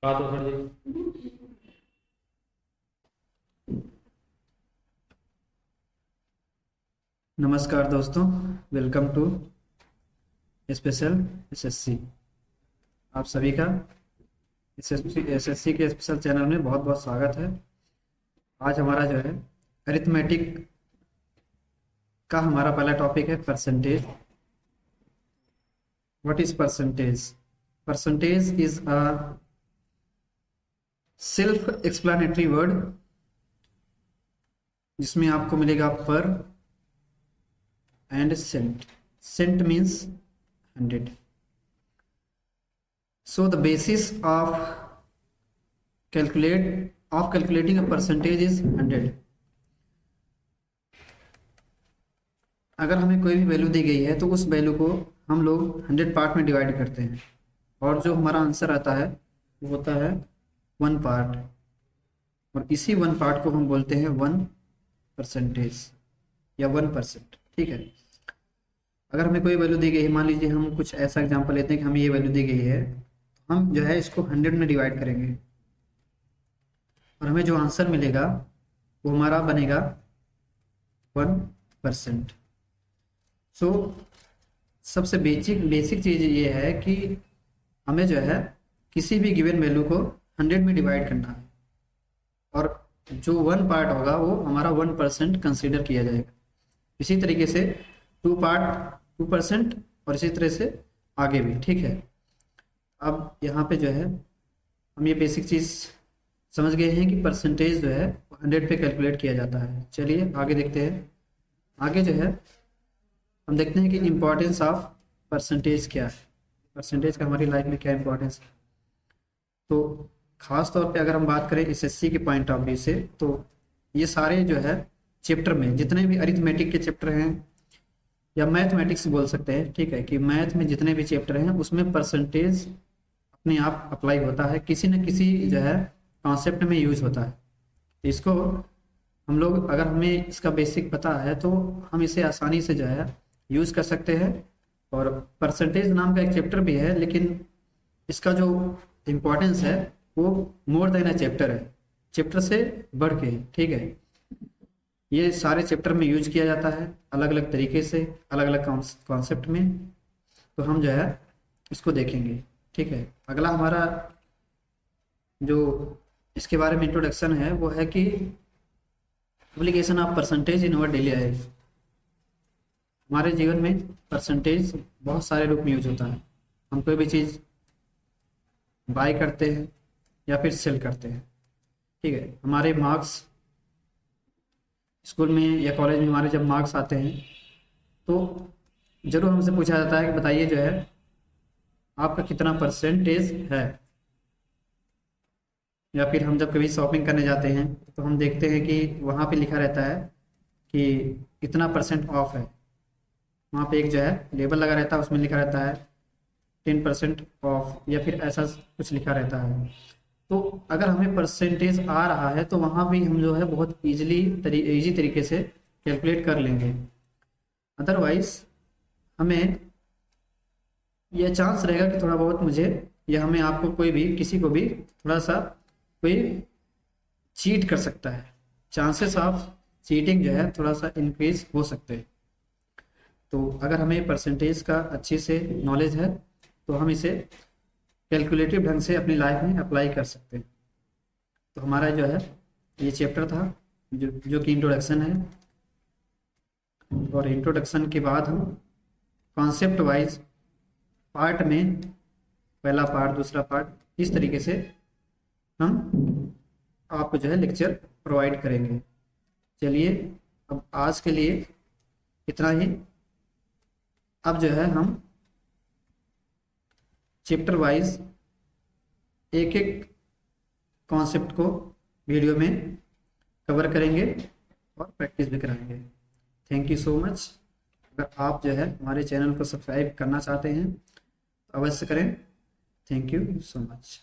बात हो सर जी। नमस्कार दोस्तों, वेलकम टू स्पेशल एसएससी। आप सभी का एसएससी के स्पेशल चैनल में बहुत बहुत स्वागत है। आज हमारा जो है अरिथमेटिक का हमारा पहला टॉपिक है percentage. What is percentage? Percentage is a self explanatory word जिसमें आपको मिलेगा per and cent. Cent means 100। So the basis of calculating a percentage is 100। अगर हमें कोई भी वैल्यू दी गई है तो उस वैल्यू को हम लोग 100 पार्ट में डिवाइड करते हैं और जो हमारा आंसर आता है वो होता है 1 पार्ट, और इसी 1 पार्ट को हम बोलते हैं 1% या 1%। ठीक है। अगर हमें कोई वैल्यू दी गई है, मान लीजिए हम कुछ ऐसा एग्जांपल लेते हैं कि हमें ये वैल्यू दी गई है, तो हम जो है इसको 100 में डिवाइड करेंगे और हमें जो आंसर मिलेगा वो हमारा बनेगा 1%। सो सबसे बेसिक चीज़ ये है कि हमें जो है किसी भी गिवन वैल्यू को 100 में डिवाइड करना है और जो 1 पार्ट होगा वो हमारा 1% कंसिडर किया जाएगा। इसी तरीके से 2 पार्ट 2% और इसी तरह से आगे भी। ठीक है। अब यहाँ पे जो है हम ये बेसिक चीज़ समझ गए हैं कि परसेंटेज जो है 100 पे कैलकुलेट किया जाता है। चलिए आगे देखते हैं। आगे जो है हम देखते हैं कि इम्पोर्टेंस ऑफ परसेंटेज क्या है, परसेंटेज का हमारी लाइफ में क्या इम्पोर्टेंस है। तो खास तौर पे अगर हम बात करें एसएससी के पॉइंट ऑफ व्यू से, तो ये सारे जो है चैप्टर में जितने भी अरिथमेटिक के चैप्टर हैं या मैथमेटिक्स बोल सकते हैं, ठीक है, कि मैथ में जितने भी चैप्टर हैं उसमें परसेंटेज अपने आप अप्लाई होता है, किसी न किसी जो है कॉन्सेप्ट में यूज होता है। तो इसको हम लोग, अगर हमें इसका बेसिक पता है तो हम इसे आसानी से जो है यूज कर सकते हैं। और परसेंटेज नाम का एक चैप्टर भी है, लेकिन इसका जो इम्पोर्टेंस है वो मोर देन अ चैप्टर है, चैप्टर से बढ़ के। ठीक है। ये सारे चैप्टर में यूज किया जाता है अलग अलग तरीके से, अलग अलग कॉन्सेप्ट में। तो हम जो है इसको देखेंगे। ठीक है। अगला हमारा जो इसके बारे में इंट्रोडक्शन है वो है कि application of percentage in our daily life. हमारे जीवन में परसेंटेज बहुत सारे रूप में यूज होता है। हम कोई भी चीज़ बाय करते हैं या फिर सेल करते हैं। ठीक है। हमारे मार्क्स स्कूल में या कॉलेज में हमारे जब मार्क्स आते हैं तो जरूर हमसे पूछा जाता है कि बताइए जो है आपका कितना परसेंटेज है। या फिर हम जब कभी शॉपिंग करने जाते हैं तो हम देखते हैं कि वहाँ पे लिखा रहता है कि इतना परसेंट ऑफ है। वहाँ पे एक जो है लेबल लगा रहता है, उसमें लिखा रहता है 10% ऑफ या फिर ऐसा कुछ लिखा रहता है। तो अगर हमें परसेंटेज आ रहा है तो वहाँ भी हम जो है बहुत इजी तरीके से कैलकुलेट कर लेंगे। अदरवाइज हमें यह चांस रहेगा कि थोड़ा बहुत मुझे या हमें आपको कोई भी किसी को भी थोड़ा सा कोई चीट कर सकता है। चांसेस ऑफ चीटिंग जो है थोड़ा सा इंक्रीज हो सकते हैं। तो अगर हमें परसेंटेज का अच्छे से नॉलेज है तो हम इसे कैलकुलेटिव ढंग से अपनी लाइफ में अप्लाई कर सकते हैं। तो हमारा जो है ये चैप्टर था जो कि इंट्रोडक्शन है, और इंट्रोडक्शन के बाद हम कॉन्सेप्ट वाइज पार्ट में पहला पार्ट दूसरा पार्ट इस तरीके से हम आपको जो है लेक्चर प्रोवाइड करेंगे। चलिए अब आज के लिए इतना ही। अब जो है हम चैप्टर वाइज एक एक कॉन्सेप्ट को वीडियो में कवर करेंगे और प्रैक्टिस भी कराएंगे। Thank you so much. अगर आप जो है हमारे चैनल को सब्सक्राइब करना चाहते हैं तो अवश्य करें। Thank you so much.